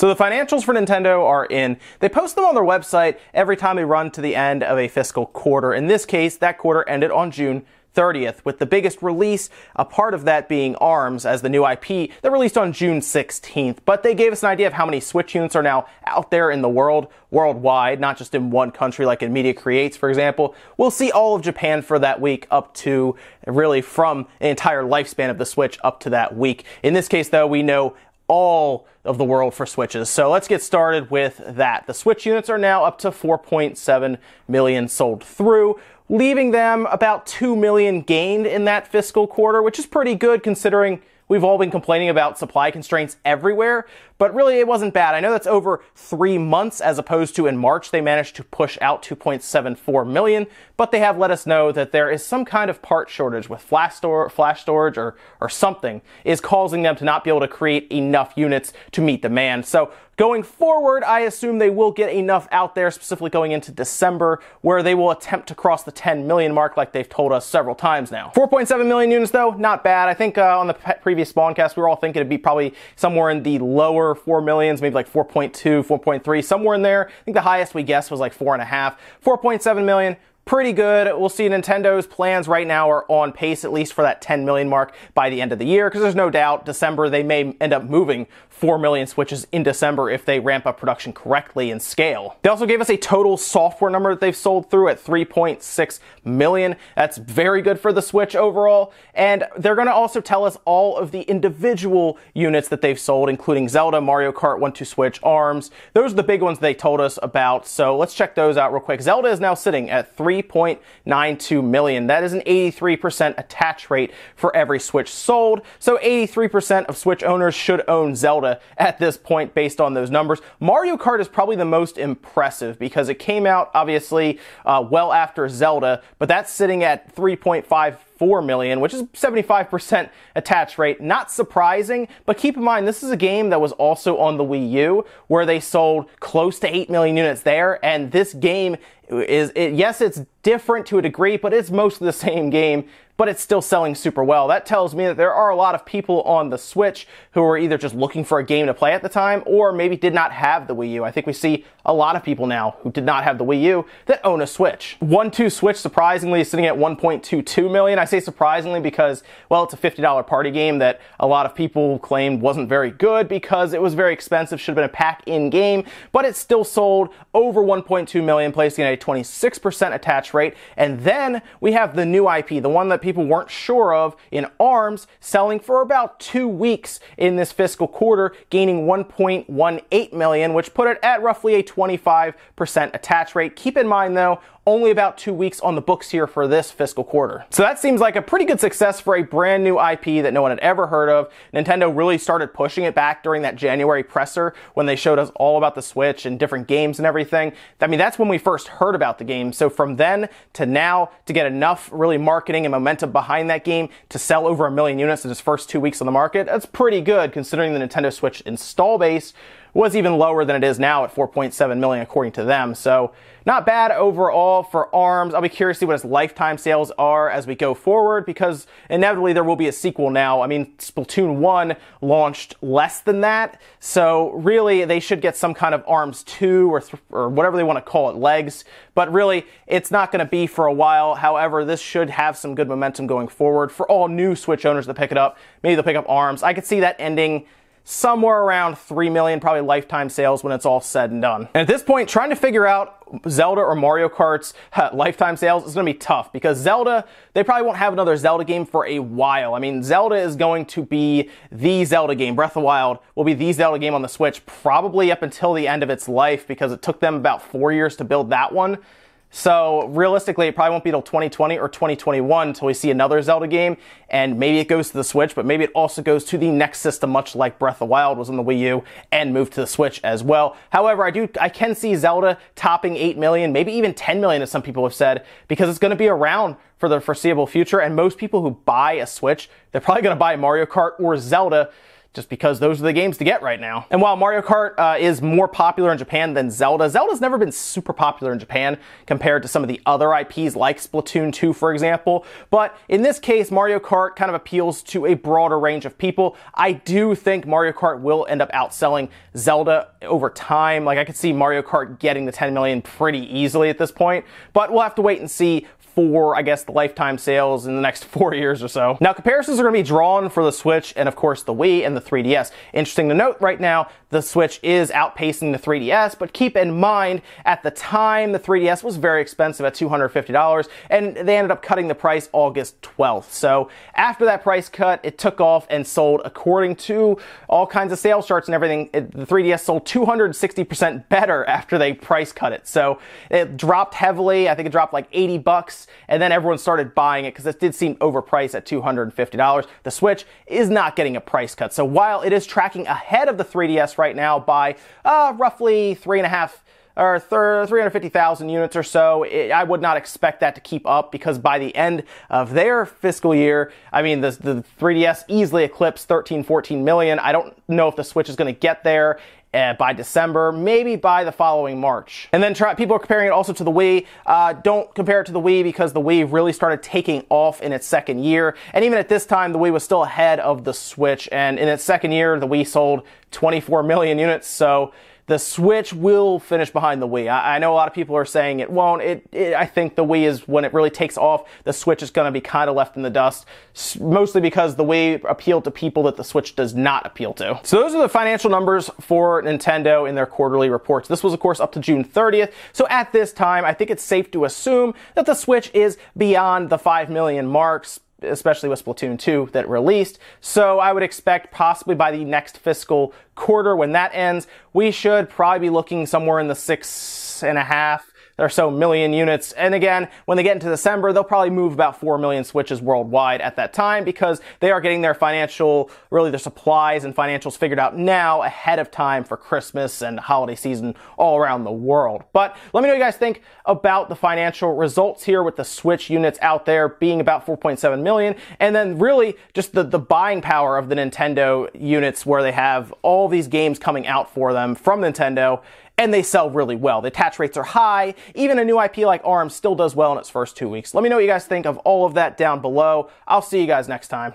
So the financials for Nintendo are in. They post them on their website every time they run to the end of a fiscal quarter. In this case, that quarter ended on June 30th, with the biggest release, a part of that being ARMS as the new IP that released on June 16th. But they gave us an idea of how many Switch units are now out there in the worldwide, not just in one country like Nvidia Creates, for example. We'll see all of Japan for that week up to, really from an entire lifespan of the Switch up to that week. In this case, though, we know all of the world for Switches. So let's get started with that. The Switch units are now up to 4.7 million sold through, leaving them about 2 million gained in that fiscal quarter, which is pretty good considering we've all been complaining about supply constraints everywhere, but really it wasn't bad. I know that's over 3 months as opposed to in March they managed to push out 2.74 million, but they have let us know that there is some kind of part shortage with flash storage or something is causing them to not be able to create enough units to meet demand. So going forward, I assume they will get enough out there, specifically going into December, where they will attempt to cross the 10 million mark like they've told us several times now. 4.7 million units though, not bad. I think on the previous Spawncast, we were all thinking it'd be probably somewhere in the lower 4 millions, maybe like 4.2, 4.3, somewhere in there. I think the highest we guessed was like 4.5. 4.7 million. Pretty good. We'll see Nintendo's plans right now are on pace at least for that 10 million mark by the end of the year, because there's no doubt December they may end up moving 4 million Switches in December if they ramp up production correctly and scale. They also gave us a total software number that they've sold through at 3.6 million. That's very good for the Switch overall. And they're going to also tell us all of the individual units that they've sold, including Zelda, Mario Kart 1-2 Switch, ARMS. Those are the big ones they told us about. So let's check those out real quick. Zelda is now sitting at 3.92 million. That is an 83% attach rate for every Switch sold. So 83% of Switch owners should own Zelda at this point based on those numbers. Mario Kart is probably the most impressive because it came out obviously well after Zelda, but that's sitting at 3.54 million, which is 75% attach rate. Not surprising, but keep in mind this is a game that was also on the Wii U where they sold close to 8 million units there, and this game yes, it's different to a degree, but it's mostly the same game, but it's still selling super well. That tells me that there are a lot of people on the Switch who are either just looking for a game to play at the time or maybe did not have the Wii U. I think we see a lot of people now who did not have the Wii U that own a Switch. 1-2 Switch surprisingly is sitting at 1.22 million. I say surprisingly because, well, it's a $50 party game that a lot of people claimed wasn't very good because it was very expensive, should have been a pack in game, but it still sold over 1.2 million, placing at a 26% attach rate. And then we have the new IP, the one that people weren't sure of, in ARMS, selling for about 2 weeks in this fiscal quarter, gaining 1.18 million, which put it at roughly a 25% attach rate. Keep in mind though, only about 2 weeks on the books here for this fiscal quarter. So that seems like a pretty good success for a brand new IP that no one had ever heard of. Nintendo really started pushing it back during that January presser when they showed us all about the Switch and different games and everything. I mean, that's when we first heard about the game. So from then to now, to get enough really marketing and momentum behind that game to sell over 1 million units in its first 2 weeks on the market, that's pretty good considering the Nintendo Switch install base was even lower than it is now at 4.7 million according to them. So not bad overall for ARMS. I'll be curious to see what its lifetime sales are as we go forward, because inevitably there will be a sequel now. I mean, Splatoon 1 launched less than that, so really they should get some kind of ARMS 2 or whatever they want to call it, legs, but really it's not going to be for a while. However, this should have some good momentum going forward for all new Switch owners that pick it up. Maybe they'll pick up ARMS. I could see that ending somewhere around 3 million, probably lifetime sales when it's all said and done. And at this point, trying to figure out Zelda or Mario Kart's lifetime sales is going to be tough, because Zelda, they probably won't have another Zelda game for a while. I mean, Zelda is going to be the Zelda game. Breath of the Wild will be the Zelda game on the Switch probably up until the end of its life, because it took them about 4 years to build that one. So realistically, it probably won't be till 2020 or 2021 until we see another Zelda game, and maybe it goes to the Switch, but maybe it also goes to the next system, much like Breath of the Wild was on the Wii U, and moved to the Switch as well. However, I can see Zelda topping 8 million, maybe even 10 million, as some people have said, because it's going to be around for the foreseeable future, and most people who buy a Switch, they're probably going to buy Mario Kart or Zelda just because those are the games to get right now. And while Mario Kart is more popular in Japan than Zelda, Zelda's never been super popular in Japan compared to some of the other IPs like Splatoon 2, for example. But in this case, Mario Kart kind of appeals to a broader range of people. I do think Mario Kart will end up outselling Zelda over time. Like, I could see Mario Kart getting the 10 million pretty easily at this point, but we'll have to wait and see for, I guess, the lifetime sales in the next 4 years or so. Now, comparisons are going to be drawn for the Switch and, of course, the Wii and the 3DS. Interesting to note right now, the Switch is outpacing the 3DS, but keep in mind, at the time, the 3DS was very expensive at $250, and they ended up cutting the price August 12th. So after that price cut, it took off and sold, according to all kinds of sales charts and everything, the 3DS sold 260% better after they price cut it. So it dropped heavily. I think it dropped like 80 bucks. And then everyone started buying it because it did seem overpriced at $250. The Switch is not getting a price cut. So while it is tracking ahead of the 3DS right now by roughly 350,000 units or so, I would not expect that to keep up, because by the end of their fiscal year, I mean, the 3DS easily eclipsed 14 million. I don't know if the Switch is going to get there by December, maybe by the following March. And then people are comparing it also to the Wii. Don't compare it to the Wii, because the Wii really started taking off in its second year. And even at this time, the Wii was still ahead of the Switch. And in its second year, the Wii sold 24 million units. So the Switch will finish behind the Wii. I know a lot of people are saying it won't. I think the Wii is, when it really takes off, the Switch is going to be kind of left in the dust, mostly because the Wii appealed to people that the Switch does not appeal to. So those are the financial numbers for Nintendo in their quarterly reports. This was, of course, up to June 30th. So at this time, I think it's safe to assume that the Switch is beyond the 5 million marks, especially with Splatoon 2 that released. So I would expect possibly by the next fiscal quarter, when that ends, we should probably be looking somewhere in the 6.5 or so million units. And again, when they get into December, they'll probably move about 4 million Switches worldwide at that time, because they are getting their their supplies and financials figured out now ahead of time for Christmas and holiday season all around the world. But let me know what you guys think about the financial results here, with the Switch units out there being about 4.7 million, and then really just the buying power of the Nintendo units, where they have all these games coming out for them from Nintendo, and they sell really well. The attach rates are high. Even a new IP like ARMS still does well in its first 2 weeks. Let me know what you guys think of all of that down below. I'll see you guys next time.